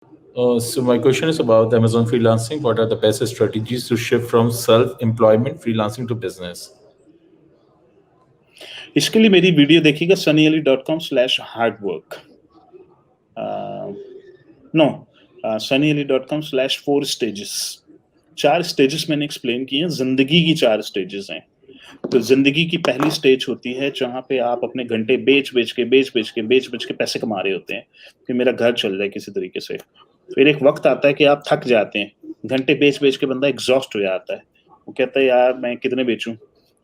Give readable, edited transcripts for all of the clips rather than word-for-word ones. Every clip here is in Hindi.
So my question is about Amazon freelancing. What are the best strategies to shift from self-employment freelancing to business? इसके लिए मेरी वीडियो देखिएगा sunnyali.com/hardwork नो sunnyali.com/4 stages। 4 स्टेजेस मैंने एक्सप्लेन किए हैं। जिंदगी की 4 स्टेजेस हैं। तो जिंदगी की पहली स्टेज होती है जहां पे आप अपने घंटे बेच बेच के पैसे कमा रहे होते हैं कि मेरा घर चल जाए किसी तरीके से। फिर एक वक्त आता है कि आप थक जाते हैं, घंटे बेच बेच के बंदा एग्जॉस्ट हो जाता है। वो कहता है यार मैं कितने बेचूं।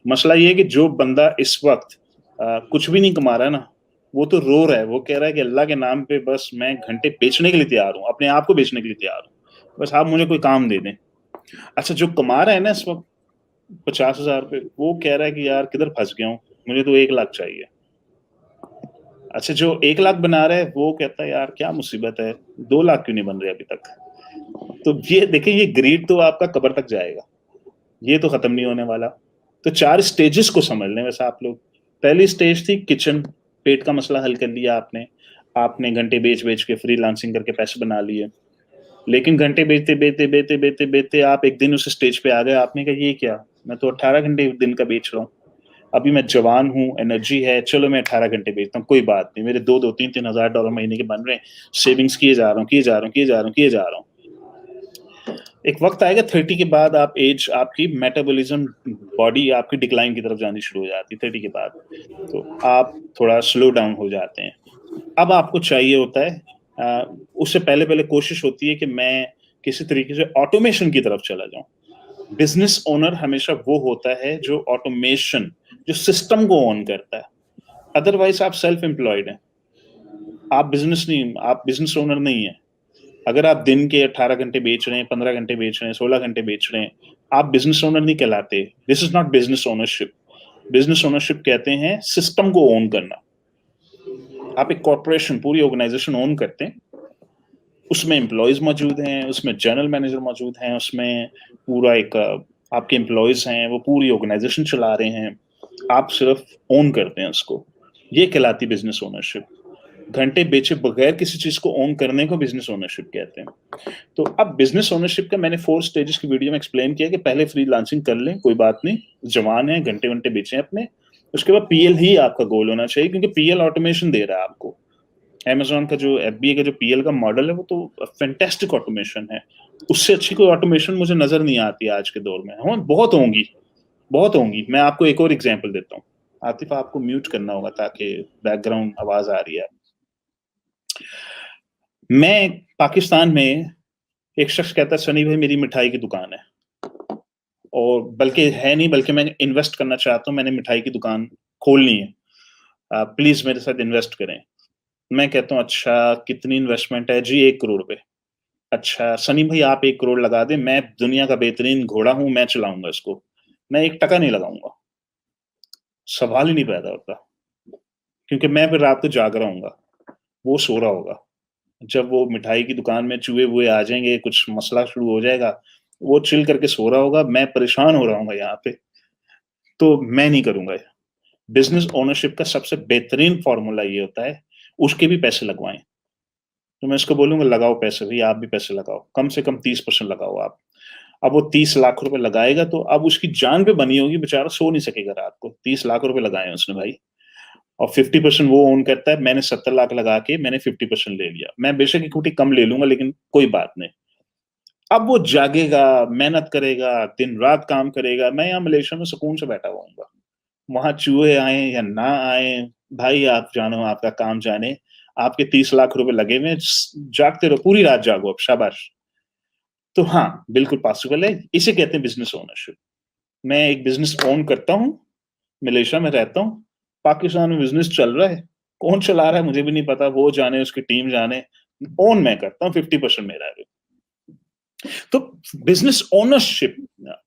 मसला ये है कि जो बंदा इस वक्त कुछ भी नहीं कमा रहा है ना, वो तो रो रहा है। वो कह रहा है कि अल्लाह के नाम पे बस मैं घंटे बेचने के लिए तैयार हूँ, अपने आप को बेचने के लिए तैयार हूँ, बस आप मुझे कोई काम दे दें। अच्छा, जो कमा रहा है ना इस वक्त 50,000 रुपए, वो कह रहा है कि यार किधर फंस गया हूँ, मुझे तो 1 लाख चाहिए। अच्छा, जो 1 लाख बना रहा है वो कहता है यार क्या मुसीबत है, 2 लाख क्यों नहीं बन रहे अभी तक। तो ये देखिए, ये ग्रीड तो आपका कब्र तक जाएगा, ये तो खत्म नहीं होने वाला। तो 4 स्टेजेस को समझ लें वैसे आप लोग। पहली स्टेज थी किचन, पेट का मसला हल कर लिया आपने। आपने घंटे बेच बेच के फ्रीलांसिंग करके पैसे बना लिए। लेकिन घंटे बेचते आप एक दिन उस स्टेज पे आ गए। आपने कहा ये क्या, मैं तो 18 घंटे दिन का बेच रहा हूँ। अभी मैं जवान हूँ, एनर्जी है, चलो मैं 18 घंटे बेचता हूँ, कोई बात नहीं, मेरे 2-2 3-3 हज़ार डॉलर महीने के बन रहे हैं, सेविंग्स किए जा रहा हूँ, किए जा रहा हूँ, किए जा रहा हूँ, किए जा रहा हूँ। एक वक्त आएगा 30 के बाद, आप एज आपकी मेटाबॉलिज्म, बॉडी आपकी डिक्लाइन की तरफ जानी शुरू हो जाती है 30 के बाद। तो आप थोड़ा स्लो डाउन हो जाते हैं। अब आपको चाहिए होता है उससे पहले पहले कोशिश होती है कि मैं किसी तरीके से ऑटोमेशन की तरफ चला जाऊं। बिजनेस ओनर हमेशा वो होता है जो ऑटोमेशन, जो सिस्टम को ऑन करता है। अदरवाइज आप सेल्फ एम्प्लॉयड हैं, आप बिजनेस नहीं, आप बिजनेस ओनर नहीं है। अगर आप दिन के 18 घंटे बेच रहे हैं, 15 घंटे बेच रहे हैं, 16 घंटे बेच रहे हैं, आप बिजनेस ओनर नहीं कहलाते। This is not business ownership. Business ownership कहते हैं सिस्टम को ओन करना। आप एक कॉर्पोरेशन, पूरी ऑर्गेनाइजेशन ओन करते हैं, उसमें एम्प्लॉयज मौजूद हैं, उसमें जनरल मैनेजर मौजूद हैं, उसमें पूरा एक आपके एम्प्लॉयज हैं, वो पूरी ऑर्गेनाइजेशन चला रहे हैं, आप सिर्फ ओन करते हैं उसको। ये कहलाती बिजनेस ओनरशिप। घंटे बेचे बगैर किसी चीज को ओन करने को बिजनेस ओनरशिप कहते हैं। तो अब बिजनेस ओनरशिप का मैंने 4 स्टेजेस की वीडियो में एक्सप्लेन किया कि पहले फ्रीलांसिंग कर लें, कोई बात नहीं, जवान है, घंटे घंटे बेचें अपने। उसके बाद पीएल ही आपका गोल होना चाहिए, क्योंकि पीएल ऑटोमेशन दे रहा है आपको। Amazon का जो एफबीए का जो पीएल का मॉडल है वो तो फैंटास्टिक ऑटोमेशन है। उससे अच्छी कोई ऑटोमेशन मुझे नजर नहीं आती आज के दौर में। हाँ, बहुत होंगी, बहुत होंगी। मैं आपको एक और एग्जांपल देता हूँ। आतिफ, आपको म्यूट करना होगा ताकि बैकग्राउंड आवाज आ रही है। मैं पाकिस्तान में, एक शख्स कहता है सनी भाई मेरी मिठाई की दुकान है, और बल्कि है नहीं, बल्कि मैं इन्वेस्ट करना चाहता हूँ, मैंने मिठाई की दुकान खोलनी है, प्लीज मेरे साथ इन्वेस्ट करें। मैं कहता हूँ अच्छा कितनी इन्वेस्टमेंट है जी, 1 करोड़ रुपए। अच्छा सनी भाई आप 1 करोड़ लगा दें, मैं दुनिया का बेहतरीन घोड़ा हूं, मैं चलाऊंगा इसको, मैं 1 टका नहीं लगाऊंगा। सवाल ही नहीं पैदा होता, क्योंकि मैं फिर रात को जाग रहा हूँ, वो सो रहा होगा। जब वो मिठाई की दुकान में चूहे वूहे आ जाएंगे, कुछ मसला शुरू हो जाएगा, वो चिल करके सो रहा होगा, मैं परेशान हो रहा हूँ यहाँ पे। तो मैं नहीं करूंगा। बिजनेस ओनरशिप का सबसे बेहतरीन फॉर्मूला ये होता है, उसके भी पैसे लगवाएं। तो मैं इसको बोलूंगा लगाओ पैसे भाई, आप भी पैसे लगाओ, कम से कम 30% लगाओ आप। अब वो 30 लाख रुपए लगाएगा तो अब उसकी जान पे बनी होगी, बेचारा सो नहीं सकेगा रात को। 30 लाख रुपए लगाए उसने भाई, और 50% वो ओन करता है। मैंने 70 लाख लगा के मैंने 50% ले लिया। मैं बेशक इक्विटी कम ले लूंगा, लेकिन कोई बात नहीं। अब वो जागेगा, मेहनत करेगा, दिन रात काम करेगा। मैं यहाँ मलेशिया में सुकून से बैठा हुआ, वहां चूहे आए या ना आए, भाई आप जानो, आपका काम जाने। आपके 30 लाख रुपए लगे हुए, जागते रहो, पूरी रात जागो, अब शाबाश। तो हाँ, बिल्कुल पॉसिबल है, इसे कहते हैं बिजनेस ओनरशिप। मैं एक बिजनेस ओन करता हूँ, मलेशिया में रहता हूँ, पाकिस्तान में बिजनेस चल रहा है, कौन चला रहा है मुझे भी नहीं पता, वो जाने, उसकी टीम जाने। ओन मैं करता हूँ, 50% मेरा है। तो बिजनेस ओनरशिप,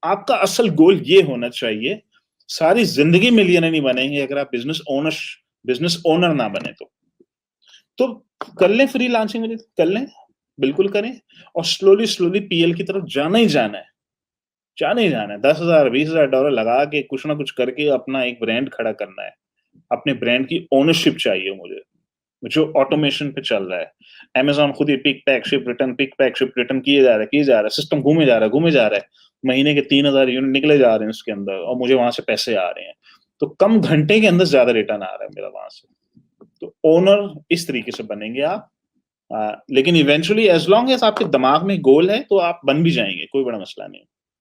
आपका असल गोल ये होना चाहिए। सारी जिंदगी मिलियनर नहीं बनेंगे अगर आप बिजनेस ओनर ना बने। तो कर लें, फ्रीलांसिंग में कर लें, बिल्कुल करें, और स्लोली स्लोली पीएल की तरफ जाना ही जाना है, जाना ही जाना है। 10,000 20,000 डॉलर लगा के कुछ ना कुछ करके अपना एक ब्रांड खड़ा करना है। अपने ब्रांड की ओनरशिप चाहिए मुझे। जो ऑटोमेशन पे चल रहा है। Amazon खुद ही पिक पैक शिप रिटर्न किए जा रहा है, सिस्टम घूमे जा रहा है, महीने के 3000 यूनिट निकले जा रहे हैं उसके अंदर और मुझे वहां से पैसे आ रहे हैं। तो कम घंटे के अंदर ज्यादा रिटर्न आ रहा है मेरा वहां से। तो ओनर इस तरीके से बनेंगे आप। लेकिन इवेंचुअली एज लॉन्ग एज आपके दिमाग में गोल है तो आप बन भी जाएंगे, कोई बड़ा मसला नहीं।